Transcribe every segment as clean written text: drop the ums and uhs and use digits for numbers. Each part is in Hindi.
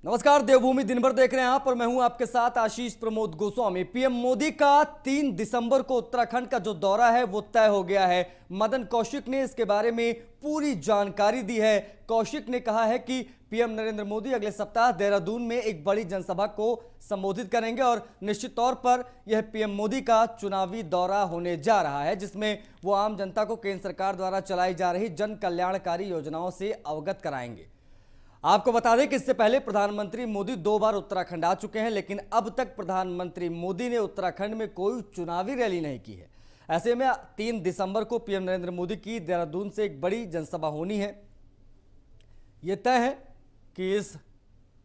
नमस्कार, देवभूमि दिन भर देख रहे हैं आप और मैं हूं आपके साथ आशीष प्रमोद गोस्वामी। पीएम मोदी का 3 दिसंबर को उत्तराखंड का जो दौरा है वो तय हो गया है। मदन कौशिक ने इसके बारे में पूरी जानकारी दी है। कौशिक ने कहा है कि पीएम नरेंद्र मोदी अगले सप्ताह देहरादून में एक बड़ी जनसभा को संबोधित करेंगे और निश्चित तौर पर यह पीएम मोदी का चुनावी दौरा होने जा रहा है, जिसमें वो आम जनता को केंद्र सरकार द्वारा चलाई जा रही जन कल्याणकारी योजनाओं से अवगत कराएंगे। आपको बता दें कि इससे पहले प्रधानमंत्री मोदी 2 बार उत्तराखंड आ चुके हैं, लेकिन अब तक प्रधानमंत्री मोदी ने उत्तराखंड में कोई चुनावी रैली नहीं की है। ऐसे में 3 दिसंबर को पीएम नरेंद्र मोदी की देहरादून से एक बड़ी जनसभा होनी है। यह तय है कि इस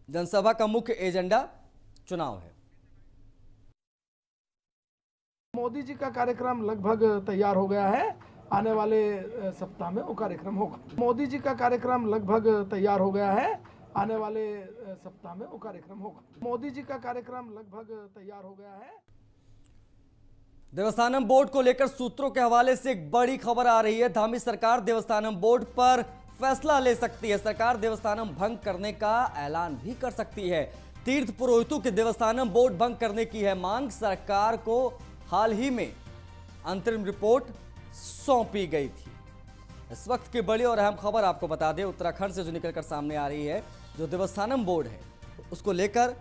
जनसभा का मुख्य एजेंडा चुनाव है। मोदी जी का कार्यक्रम लगभग तैयार हो गया है। आने वाले सप्ताह में वो कार्यक्रम होगा। मोदी जी का कार्यक्रम लगभग तैयार हो गया है। आने वाले सप्ताह में वो कार्यक्रम होगा। मोदी जी का कार्यक्रम लगभग तैयार हो गया है। देवस्थानम बोर्ड को लेकर सूत्रों के हवाले से एक बड़ी खबर आ रही है। धामी सरकार देवस्थानम बोर्ड पर फैसला ले सकती है। सरकार देवस्थानम भंग करने का ऐलान भी कर सकती है। तीर्थ पुरोहितों के देवस्थानम बोर्ड भंग करने की है मांग। सरकार को हाल ही में अंतरिम रिपोर्ट सौंपी गई थी। इस वक्त की बड़ी और अहम खबर आपको बता दें, उत्तराखंड से जो निकलकर सामने आ रही है, जो देवस्थानम बोर्ड है उसको लेकर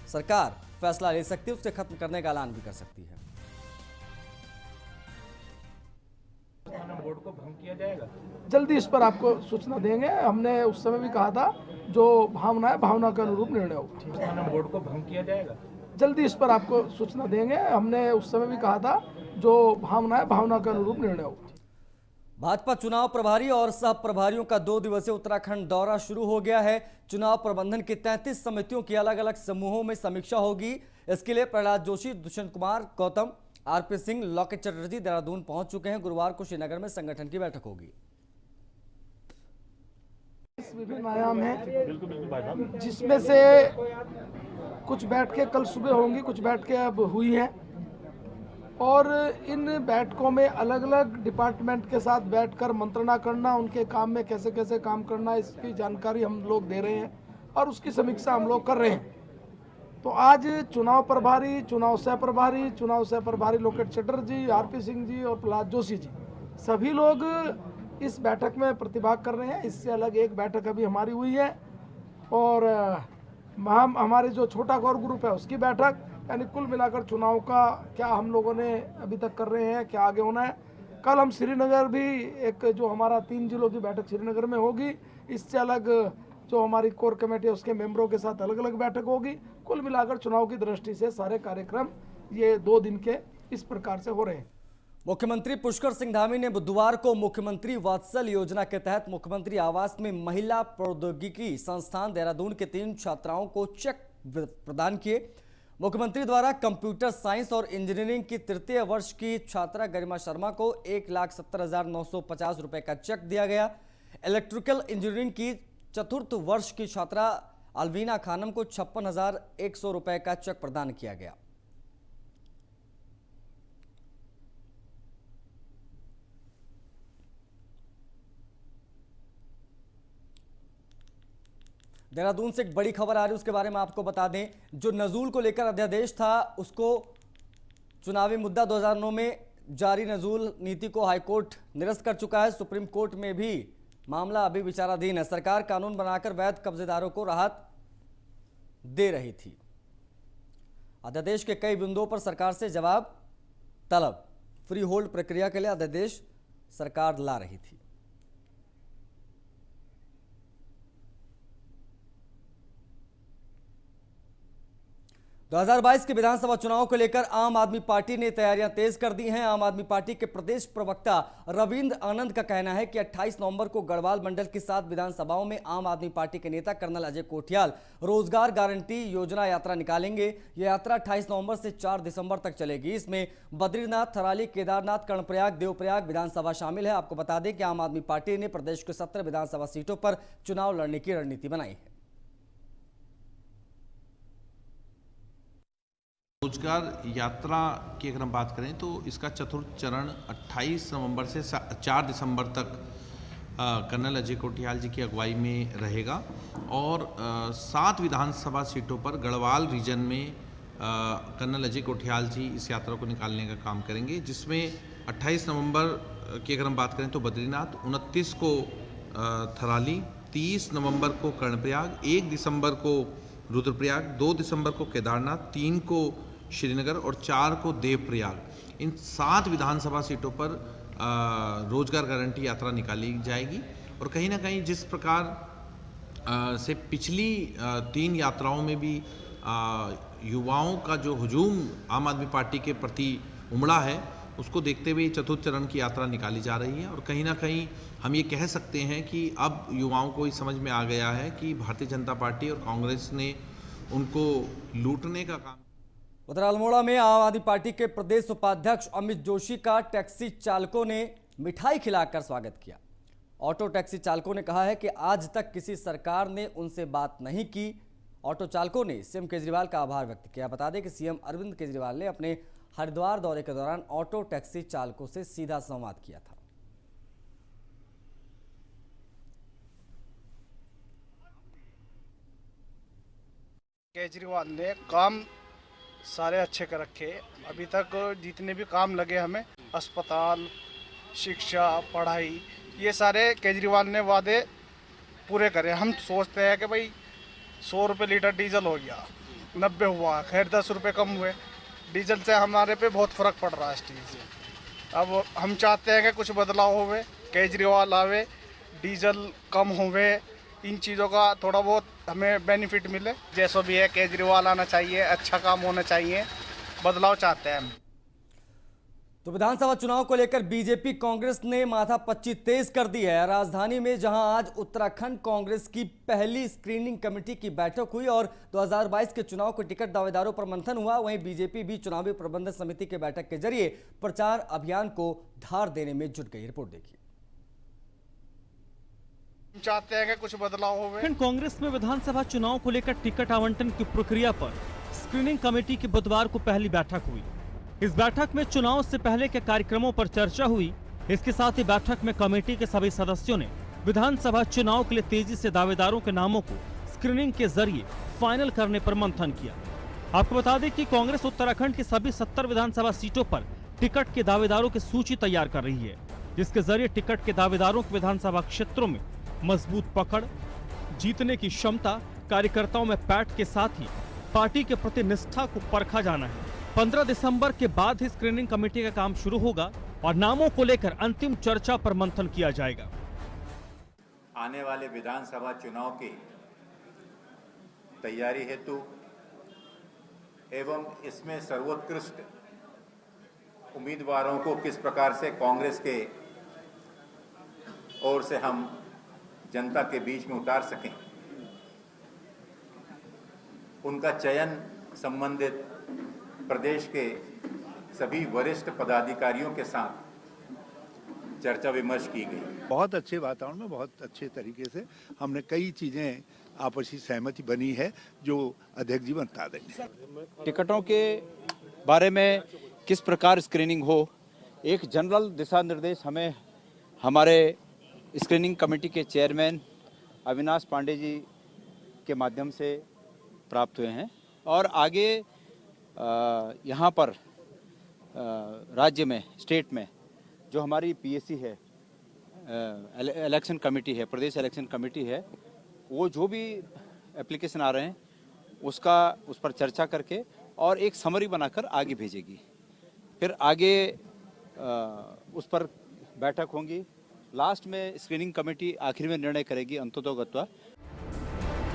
सरकार फैसला ले सकती है, उससे खत्म करने का ऐलान भी कर सकती है। बोर्ड को भंग किया जाएगा, जल्दी इस पर आपको सूचना देंगे। हमने उस समय भी कहा था जो भावना है भावना के अनुरूप निर्णय होगा। बोर्ड को भंग किया जाएगा, जल्दी इस पर आपको सूचना देंगे। हमने उस समय भी कहा था जो भावना है भावना के अनुरूप निर्णय होगा। भाजपा चुनाव प्रभारी और सह प्रभारियों का 2 दिवसीय उत्तराखंड दौरा शुरू हो गया है। चुनाव प्रबंधन की 33 समितियों की अलग अलग समूहों में समीक्षा होगी। इसके लिए प्रहलाद जोशी, दुष्यंत कुमार, गौतम, आरपी सिंह, लॉकेट चटर्जी देहरादून पहुंच चुके हैं। गुरुवार को श्रीनगर में संगठन की बैठक होगी। विभिन्न आयाम है, जिसमें से कुछ बैठकें कल सुबह होंगी, कुछ बैठकें अब हुई हैं और इन बैठकों में अलग अलग डिपार्टमेंट के साथ बैठकर मंत्रणा करना, उनके काम में कैसे कैसे काम करना, इसकी जानकारी हम लोग दे रहे हैं और उसकी समीक्षा हम लोग कर रहे हैं। तो आज चुनाव प्रभारी, चुनाव सह प्रभारी लॉकेट चटर्जी, आरपी सिंह जी और प्रहलाद जोशी जी सभी लोग इस बैठक में प्रतिभाग कर रहे हैं। इससे अलग एक बैठक अभी हमारी हुई है और हमारे जो छोटा कोर ग्रुप है उसकी बैठक, यानी कुल मिलाकर चुनाव का क्या हम लोगों ने अभी तक कर रहे हैं, क्या आगे होना है। कल हम श्रीनगर भी एक जो हमारा 3 जिलों की बैठक श्रीनगर में होगी। इससे अलग जो हमारी कोर कमेटी है उसके मेंबरों के साथ अलग अलग बैठक होगी। कुल मिलाकर चुनाव की दृष्टि से सारे कार्यक्रम ये 2 दिन के इस प्रकार से हो रहे हैं। मुख्यमंत्री पुष्कर सिंह धामी ने बुधवार को मुख्यमंत्री वात्सल योजना के तहत मुख्यमंत्री आवास में महिला प्रौद्योगिकी संस्थान देहरादून के 3 छात्राओं को चेक प्रदान किए। मुख्यमंत्री द्वारा कंप्यूटर साइंस और इंजीनियरिंग की 3य वर्ष की छात्रा गरिमा शर्मा को 1,70,950 रुपए का चेक दिया गया। इलेक्ट्रिकल इंजीनियरिंग की 4th वर्ष की छात्रा अलवीना खानम को 56,100 रुपए का चेक प्रदान किया गया। देहरादून से एक बड़ी खबर आ रही है, उसके बारे में आपको बता दें। जो नजूल को लेकर अध्यादेश था उसको चुनावी मुद्दा 2009 में जारी नजूल नीति को हाईकोर्ट निरस्त कर चुका है। सुप्रीम कोर्ट में भी मामला अभी विचाराधीन है। सरकार कानून बनाकर वैध कब्जेदारों को राहत दे रही थी। अध्यादेश के कई बिंदुओं पर सरकार से जवाब तलब। फ्री होल्ड प्रक्रिया के लिए अध्यादेश सरकार ला रही थी। 2022 के विधानसभा चुनाव को लेकर आम आदमी पार्टी ने तैयारियां तेज कर दी हैं। आम आदमी पार्टी के प्रदेश प्रवक्ता रविंद्र आनंद का कहना है कि 28 नवंबर को गढ़वाल मंडल की 7 विधानसभाओं में आम आदमी पार्टी के नेता कर्नल अजय कोठियाल रोजगार गारंटी योजना यात्रा निकालेंगे। यह यात्रा 28 नवंबर से 4 दिसंबर तक चलेगी। इसमें बद्रीनाथ, थराली, केदारनाथ, कर्णप्रयाग, देवप्रयाग विधानसभा शामिल है। आपको बता दें कि आम आदमी पार्टी ने प्रदेश के 17 विधानसभा सीटों पर चुनाव लड़ने की रणनीति बनाई है। रोजगार यात्रा की अगर हम बात करें तो इसका चतुर्थ चरण 28 नवंबर से 4 दिसंबर तक कर्नल अजय कोठियाल जी की अगुवाई में रहेगा और 7 विधानसभा सीटों पर गढ़वाल रीजन में कर्नल अजय कोठियाल जी इस यात्रा को निकालने का काम करेंगे, जिसमें 28 नवंबर की अगर हम बात करें तो बद्रीनाथ, 29 को थराली, 30 नवंबर को कर्णप्रयाग, 1 दिसंबर को रुद्रप्रयाग, 2 दिसंबर को केदारनाथ, 3 को श्रीनगर और 4 को देवप्रयाग। इन 7 विधानसभा सीटों पर रोजगार गारंटी यात्रा निकाली जाएगी और कहीं ना कहीं जिस प्रकार से पिछली 3 यात्राओं में भी युवाओं का जो हुजूम आम आदमी पार्टी के प्रति उमड़ा है, उसको देखते हुए चतुर्थ चरण की यात्रा निकाली जा रही है और कहीं ना कहीं हम ये कह सकते हैं कि अब युवाओं को ये समझ में आ गया है कि भारतीय जनता पार्टी और कांग्रेस ने उनको लूटने का काम। उधर अल्मोड़ा में आम आदमी पार्टी के प्रदेश उपाध्यक्ष अमित जोशी का टैक्सी चालकों ने मिठाई खिलाकर स्वागत किया। ऑटो टैक्सी चालकों ने कहा है कि आज तक किसी सरकार ने उनसे बात नहीं की। ऑटो चालकों ने सीएम केजरीवाल का आभार व्यक्त किया। बता दें कि सीएम अरविंद केजरीवाल ने अपने हरिद्वार दौरे के दौरान ऑटो टैक्सी चालकों से सीधा संवाद किया था। केजरीवाल ने काम सारे अच्छे कर रखे। अभी तक जितने भी काम लगे हमें, अस्पताल, शिक्षा, पढ़ाई, ये सारे केजरीवाल ने वादे पूरे करे। हम सोचते हैं कि भाई 100 रुपये लीटर डीजल हो गया, 90 हुआ, खैर 10 रुपये कम हुए। डीजल से हमारे पे बहुत फ़र्क पड़ रहा है इस चीज़ से। अब हम चाहते हैं कि कुछ बदलाव होवे, केजरीवाल आवे, डीजल कम होवे, इन चीज़ों का थोड़ा बहुत हमें बेनिफिट मिले। जैसा भी है केजरीवाल आना चाहिए, अच्छा काम होना चाहिए, बदलाव चाहते हैं हम। तो विधानसभा चुनाव को लेकर बीजेपी कांग्रेस ने माथापच्ची तेज कर दी है। राजधानी में जहां आज उत्तराखंड कांग्रेस की पहली स्क्रीनिंग कमेटी की बैठक हुई और 2022 के चुनाव के टिकट दावेदारों पर मंथन हुआ, वहीं बीजेपी भी चुनावी प्रबंधन समिति के बैठक के जरिए प्रचार अभियान को धार देने में जुट गई। रिपोर्ट देखिए। चाहते हैं कि कुछ बदलाव हो। कांग्रेस में विधानसभा चुनाव को लेकर टिकट आवंटन की प्रक्रिया पर स्क्रीनिंग कमेटी की बुधवार को पहली बैठक हुई। इस बैठक में चुनाव से पहले के कार्यक्रमों पर चर्चा हुई। इसके साथ ही बैठक में कमेटी के सभी सदस्यों ने विधानसभा चुनाव के लिए तेजी से दावेदारों के नामों को स्क्रीनिंग के जरिए फाइनल करने पर मंथन किया। आपको बता दें कि कांग्रेस उत्तराखंड की सभी 70 विधानसभा सीटों पर टिकट के दावेदारों की सूची तैयार कर रही है, जिसके जरिए टिकट के दावेदारों के विधानसभा क्षेत्रों में मजबूत पकड़, जीतने की क्षमता, कार्यकर्ताओं में पैठ के साथ ही पार्टी के प्रति निष्ठा को परखा जाना है। 15 दिसंबर के बाद ही स्क्रीनिंग कमेटी का काम शुरू होगा और नामों को लेकर अंतिम चर्चा पर मंथन किया जाएगा। आने वाले विधानसभा चुनाव की तैयारी हेतु एवं इसमें सर्वोत्कृष्ट उम्मीदवारों को किस प्रकार से कांग्रेस के ओर से हम जनता के बीच में उतार सकें, उनका चयन संबंधित प्रदेश के सभी वरिष्ठ पदाधिकारियों के साथ चर्चा विमर्श की गई। बहुत अच्छे वातावरण में बहुत अच्छे तरीके से हमने कई चीजें आपसी सहमति बनी है जो अध्यक्ष जी बता देंगे। टिकटों के बारे में किस प्रकार स्क्रीनिंग हो, एक जनरल दिशा निर्देश हमें हमारे स्क्रीनिंग कमेटी के चेयरमैन अविनाश पांडे जी के माध्यम से प्राप्त हुए हैं और आगे यहाँ पर राज्य में, स्टेट में जो हमारी पीएससी है, इलेक्शन कमेटी है, प्रदेश इलेक्शन कमेटी है, वो जो भी एप्लीकेशन आ रहे हैं उस पर चर्चा करके और एक समरी बनाकर आगे भेजेगी। फिर आगे उस पर बैठक होंगी। लास्ट में स्क्रीनिंग कमेटी आखिर में निर्णय करेगी अंततोगत्वा।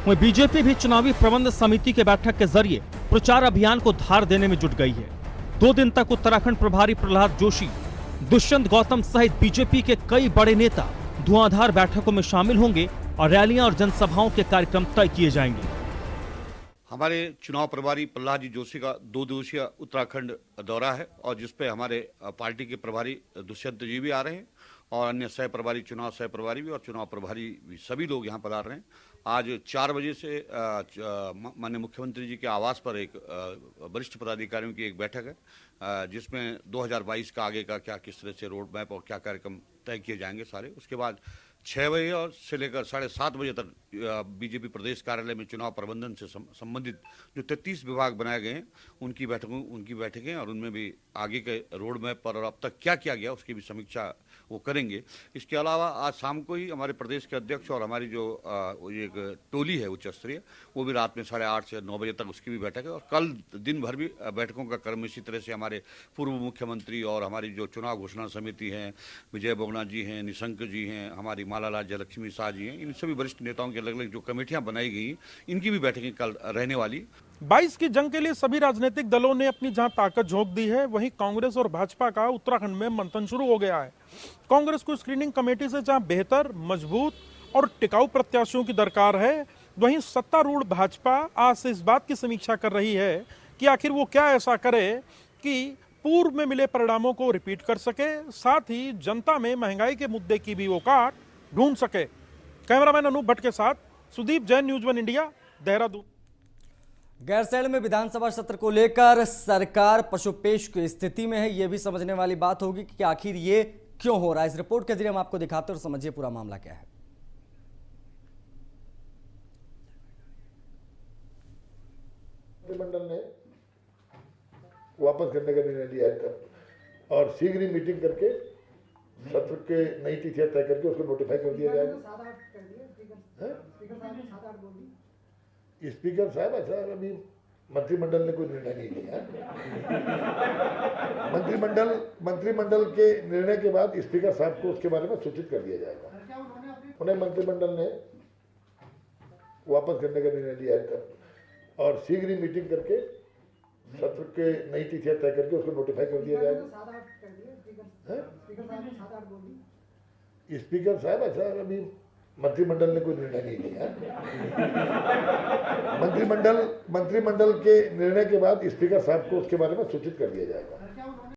वहीं बीजेपी भी चुनावी प्रबंध समिति के बैठक के जरिए प्रचार अभियान को धार देने में जुट गई है। 2 दिन तक उत्तराखंड प्रभारी प्रहलाद जोशी, दुष्यंत गौतम सहित बीजेपी के कई बड़े नेता धुआंधार बैठकों में शामिल होंगे और रैलियां और जनसभाओं के कार्यक्रम तय किए जाएंगे। हमारे चुनाव प्रभारी प्रहलाद जी जोशी का 2 दिवसीय उत्तराखंड दौरा है और जिसपे हमारे पार्टी के प्रभारी दुष्यंत जी भी आ रहे हैं और अन्य सह प्रभारी, चुनाव सह प्रभारी भी और चुनाव प्रभारी भी, सभी लोग यहाँ पधार रहे हैं। आज 4 बजे से माननीय मुख्यमंत्री जी के आवास पर एक वरिष्ठ पदाधिकारियों की एक बैठक है जिसमें 2022 का आगे का क्या, किस तरह से रोड मैप और क्या कार्यक्रम तय किए जाएंगे सारे। उसके बाद 6 बजे और से लेकर 7:30 बजे तक बीजेपी प्रदेश कार्यालय में चुनाव प्रबंधन से संबंधित जो 33 विभाग बनाए गए हैं उनकी बैठकें और उनमें भी आगे के रोड मैप पर और अब तक क्या किया गया उसकी भी समीक्षा वो करेंगे। इसके अलावा आज शाम को ही हमारे प्रदेश के अध्यक्ष और हमारी जो एक टोली है उच्च स्तरीय वो भी रात में 8:30 से 9 बजे तक उसकी भी बैठक है और कल दिन भर भी बैठकों का क्रम इसी तरह से हमारे पूर्व मुख्यमंत्री और हमारी जो चुनाव घोषणा समिति है, विजय बोगना जी हैं, निशंक जी हैं, हमारी मालाला जयलक्ष्मी शाह जी हैं, इन सभी वरिष्ठ नेताओं की अलग अलग जो कमेटियां बनाई गई इनकी भी बैठकें कल रहने वाली। 22 की जंग के लिए सभी राजनीतिक दलों ने अपनी जहां ताकत झोंक दी है, वहीं कांग्रेस और भाजपा का उत्तराखंड में मंथन शुरू हो गया है। कांग्रेस को स्क्रीनिंग कमेटी से जहां बेहतर, मजबूत और टिकाऊ प्रत्याशियों की दरकार है, वहीं सत्तारूढ़ भाजपा आज से इस बात की समीक्षा कर रही है कि आखिर वो क्या ऐसा करे कि पूर्व में मिले परिणामों को रिपीट कर सके, साथ ही जनता में महंगाई के मुद्दे की भी वो काट ढूंढ सके। कैमरामैन अनूप भट्ट के साथ सुदीप जैन, न्यूज़ 1 इंडिया, देहरादून। गैरसैंण में विधानसभा सत्र को लेकर सरकार पशुपेश की स्थिति में है, यह भी समझने वाली बात होगी कि आखिर ये क्यों हो रहा है। इस रिपोर्ट के जरिए हम आपको दिखाते हैं और समझिए पूरा मामला क्या है। मंत्रिमंडल ने वापस करने का निर्णय लिया है और शीघ्र ही मीटिंग करके सत्र के नई तिथियां तय करके उसको नोटिफाई कर दिया जाएगा। स्पीकर साहब ऐसा अभी मंत्रिमंडल ने कोई निर्णय नहीं लिया। मंत्रिमंडल के निर्णय के बाद स्पीकर साहब को उसके बारे में सूचित कर दिया जाएगा। उन्हें मंत्रिमंडल ने वापस करने का निर्णय लिया है और शीघ्र ही मीटिंग करके सत्र के नई तिथियां तय करके उसको नोटिफाई कर दिया जाएगा। स्पीकर साहब ऐसा अभी मंत्रिमंडल ने कोई निर्णय नहीं लिया। मंत्रिमंडल के निर्णय के बाद स्पीकर साहब को उसके बारे में सूचित कर दिया जाएगा।